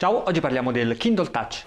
Ciao, oggi parliamo del Kindle Touch.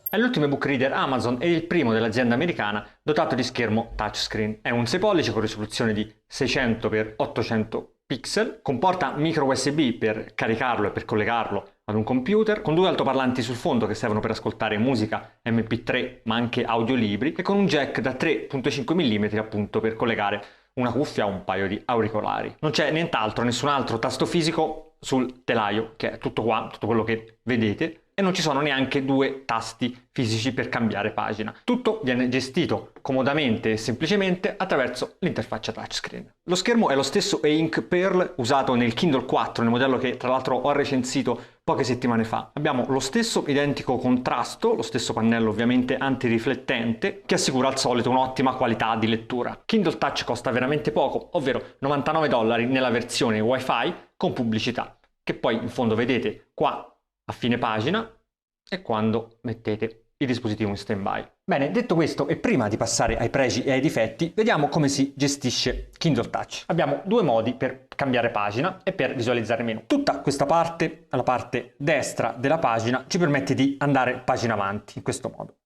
È l'ultimo ebook reader Amazon e il primo dell'azienda americana dotato di schermo touchscreen. È un 6 pollici con risoluzione di 600x800 pixel, comporta micro USB per caricarlo e per collegarlo ad un computer, con due altoparlanti sul fondo che servono per ascoltare musica, MP3 ma anche audiolibri, e con un jack da 3.5 mm appunto per collegare una cuffia o un paio di auricolari. Non c'è nient'altro, nessun altro tasto fisico sul telaio, che è tutto qua, tutto quello che vedete, e non ci sono neanche due tasti fisici per cambiare pagina. Tutto viene gestito comodamente e semplicemente attraverso l'interfaccia touchscreen. Lo schermo è lo stesso E-Ink Pearl usato nel Kindle 4, nel modello che tra l'altro ho recensito poche settimane fa. Abbiamo lo stesso identico contrasto, lo stesso pannello ovviamente antiriflettente, che assicura al solito un'ottima qualità di lettura. Kindle Touch costa veramente poco, ovvero $99 nella versione Wi-Fi con pubblicità, che poi in fondo vedete qua a fine pagina e quando mettete il dispositivo in stand-by. Bene, detto questo e prima di passare ai pregi e ai difetti, vediamo come si gestisce Kindle Touch. Abbiamo due modi per cambiare pagina e per visualizzare il menu. Tutta questa parte, la parte destra della pagina, ci permette di andare pagina avanti in questo modo.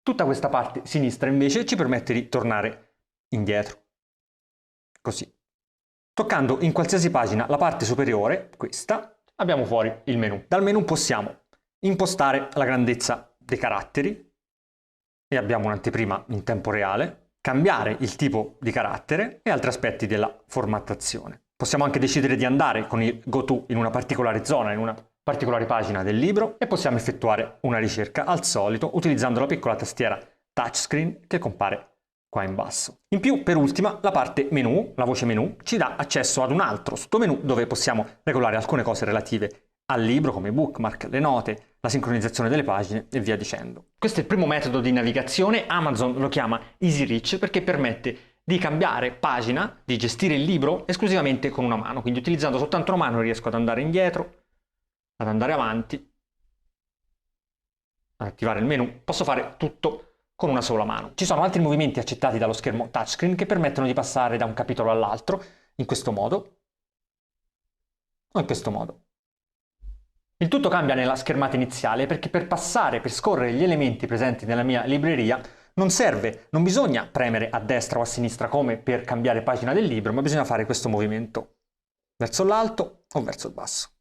Tutta questa parte sinistra invece ci permette di tornare indietro, così. Toccando in qualsiasi pagina la parte superiore, questa, abbiamo fuori il menu. Dal menu possiamo impostare la grandezza dei caratteri e abbiamo un'anteprima in tempo reale, cambiare il tipo di carattere e altri aspetti della formattazione. Possiamo anche decidere di andare con il Go To in una particolare zona, in una particolare pagina del libro, e possiamo effettuare una ricerca al solito utilizzando la piccola tastiera touchscreen che compare qua in basso. In più, per ultima, la parte menu, la voce menu, ci dà accesso ad un altro sottomenu dove possiamo regolare alcune cose relative al libro come bookmark, le note, la sincronizzazione delle pagine e via dicendo. Questo è il primo metodo di navigazione, Amazon lo chiama Easy Reach perché permette di cambiare pagina, di gestire il libro esclusivamente con una mano, quindi utilizzando soltanto una mano riesco ad andare indietro, ad andare avanti, ad attivare il menu, posso fare tutto con una sola mano. Ci sono altri movimenti accettati dallo schermo touchscreen che permettono di passare da un capitolo all'altro in questo modo o in questo modo. Il tutto cambia nella schermata iniziale perché per passare, per scorrere gli elementi presenti nella mia libreria non bisogna premere a destra o a sinistra come per cambiare pagina del libro, ma bisogna fare questo movimento verso l'alto o verso il basso.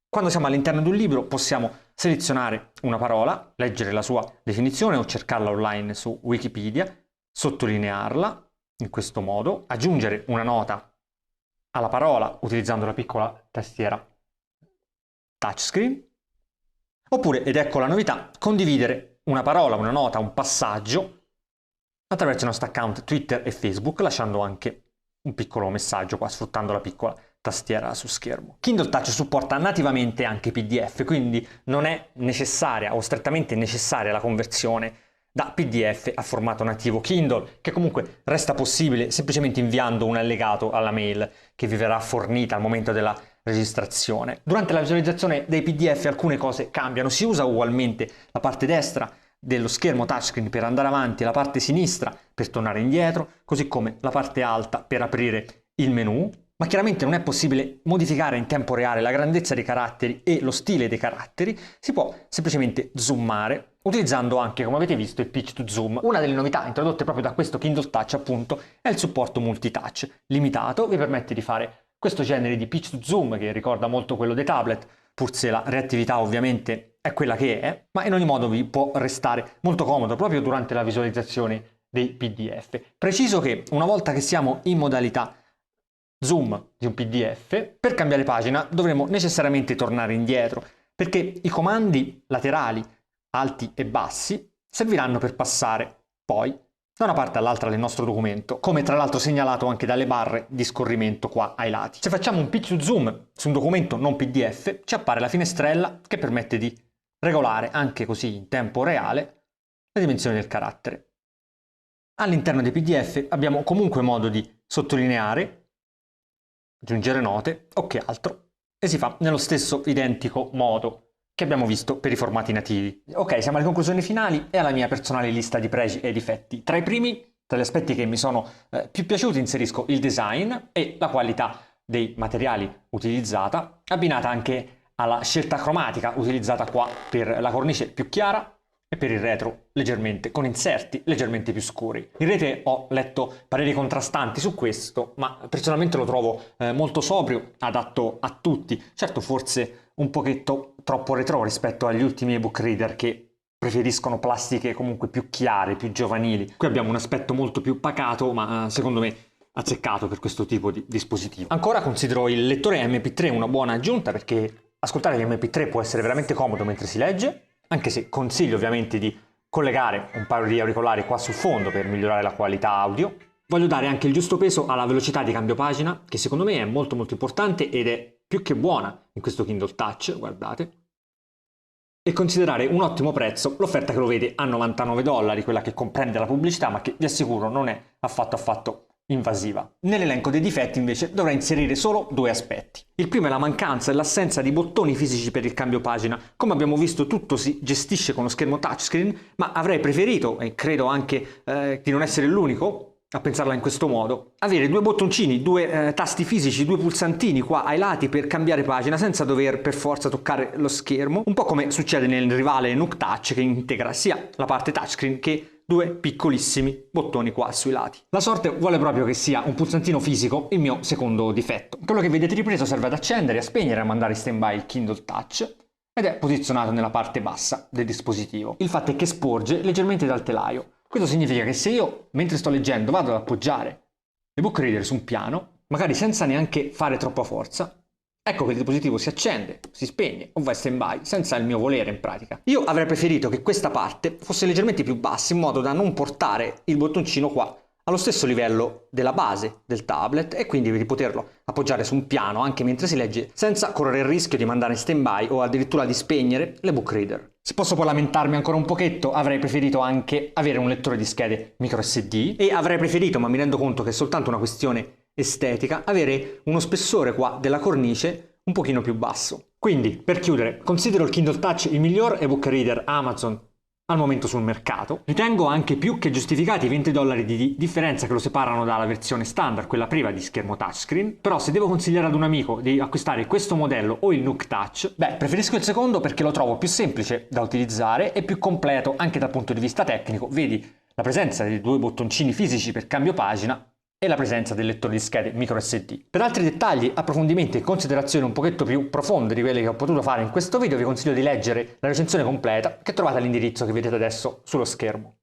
Quando siamo all'interno di un libro possiamo selezionare una parola, leggere la sua definizione o cercarla online su Wikipedia, sottolinearla in questo modo, aggiungere una nota alla parola utilizzando la piccola tastiera touchscreen, oppure, ed ecco la novità, condividere una parola, una nota, un passaggio attraverso i nostri account Twitter e Facebook, lasciando anche un piccolo messaggio qua, sfruttando la piccola tastiera su schermo. Kindle Touch supporta nativamente anche PDF, quindi non è necessaria o strettamente necessaria la conversione da PDF a formato nativo Kindle, che comunque resta possibile semplicemente inviando un allegato alla mail che vi verrà fornita al momento della registrazione. Durante la visualizzazione dei PDF alcune cose cambiano, si usa ugualmente la parte destra dello schermo touchscreen per andare avanti e la parte sinistra per tornare indietro, così come la parte alta per aprire il menu, ma chiaramente non è possibile modificare in tempo reale la grandezza dei caratteri e lo stile dei caratteri, si può semplicemente zoomare utilizzando anche, come avete visto, il pitch to zoom. Una delle novità introdotte proprio da questo Kindle Touch appunto è il supporto multitouch limitato, vi permette di fare questo genere di pitch to zoom che ricorda molto quello dei tablet, pur se la reattività ovviamente è quella che è, ma in ogni modo vi può restare molto comodo proprio durante la visualizzazione dei PDF. Preciso che una volta che siamo in modalità zoom di un PDF, per cambiare pagina dovremo necessariamente tornare indietro, perché i comandi laterali, alti e bassi, serviranno per passare poi da una parte all'altra del nostro documento, come tra l'altro segnalato anche dalle barre di scorrimento qua ai lati. Se facciamo un pitch to zoom su un documento non PDF, ci appare la finestrella che permette di regolare anche così in tempo reale le dimensioni del carattere. All'interno dei PDF abbiamo comunque modo di sottolineare, aggiungere note o che altro, e si fa nello stesso identico modo che abbiamo visto per i formati nativi. Ok, siamo alle conclusioni finali e alla mia personale lista di pregi e difetti. Tra i primi Tra gli aspetti che mi sono più piaciuti inserisco il design e la qualità dei materiali utilizzata, abbinata anche alla scelta cromatica utilizzata qua per la cornice più chiara e per il retro leggermente con inserti leggermente più scuri. In rete ho letto pareri contrastanti su questo, ma personalmente lo trovo molto sobrio, adatto a tutti. Certo, forse un pochetto troppo retro rispetto agli ultimi ebook reader che preferiscono plastiche comunque più chiare, più giovanili. Qui abbiamo un aspetto molto più pacato, ma secondo me azzeccato per questo tipo di dispositivo. Ancora considero il lettore MP3 una buona aggiunta, perché ascoltare gli MP3 può essere veramente comodo mentre si legge, anche se consiglio ovviamente di collegare un paio di auricolari qua sul fondo per migliorare la qualità audio. Voglio dare anche il giusto peso alla velocità di cambio pagina, che secondo me è molto importante ed è più che buona in questo Kindle Touch, guardate. E considerare un ottimo prezzo l'offerta che lo vede a $99, quella che comprende la pubblicità, ma che vi assicuro non è affatto invasiva. Nell'elenco dei difetti invece dovrei inserire solo due aspetti. Il primo è la mancanza e l'assenza di bottoni fisici per il cambio pagina. Come abbiamo visto, tutto si gestisce con lo schermo touchscreen, ma avrei preferito, e credo anche di non essere l'unico a pensarla in questo modo, avere due bottoncini, due tasti fisici, due pulsantini qua ai lati per cambiare pagina senza dover per forza toccare lo schermo, un po' come succede nel rivale Nook Touch, che integra sia la parte touchscreen che due piccolissimi bottoni qua sui lati. La sorte vuole proprio che sia un pulsantino fisico il mio secondo difetto. Quello che vedete ripreso serve ad accendere, a spegnere e a mandare in stand-by il Kindle Touch ed è posizionato nella parte bassa del dispositivo. Il fatto è che sporge leggermente dal telaio. Questo significa che se io, mentre sto leggendo, vado ad appoggiare l'ebook reader su un piano, magari senza neanche fare troppa forza, ecco che il dispositivo si accende, si spegne o va in stand-by, senza il mio volere in pratica. Io avrei preferito che questa parte fosse leggermente più bassa, in modo da non portare il bottoncino qua allo stesso livello della base del tablet e quindi di poterlo appoggiare su un piano anche mentre si legge, senza correre il rischio di mandare in stand-by o addirittura di spegnere l'ebook reader. Se posso poi lamentarmi ancora un pochetto, avrei preferito anche avere un lettore di schede micro SD e avrei preferito, ma mi rendo conto che è soltanto una questione estetica, avere uno spessore qua della cornice un pochino più basso. Quindi, per chiudere, considero il Kindle Touch il miglior ebook reader Amazon al momento sul mercato. Ritengo anche più che giustificati i $20 di differenza che lo separano dalla versione standard, quella priva di schermo touchscreen, però se devo consigliare ad un amico di acquistare questo modello o il Nook Touch, preferisco il secondo perché lo trovo più semplice da utilizzare e più completo anche dal punto di vista tecnico. Vedi la presenza dei due bottoncini fisici per cambio pagina e la presenza del lettore di schede micro SD. Per altri dettagli, approfondimenti e considerazioni un pochetto più profonde di quelle che ho potuto fare in questo video, vi consiglio di leggere la recensione completa che trovate all'indirizzo che vedete adesso sullo schermo.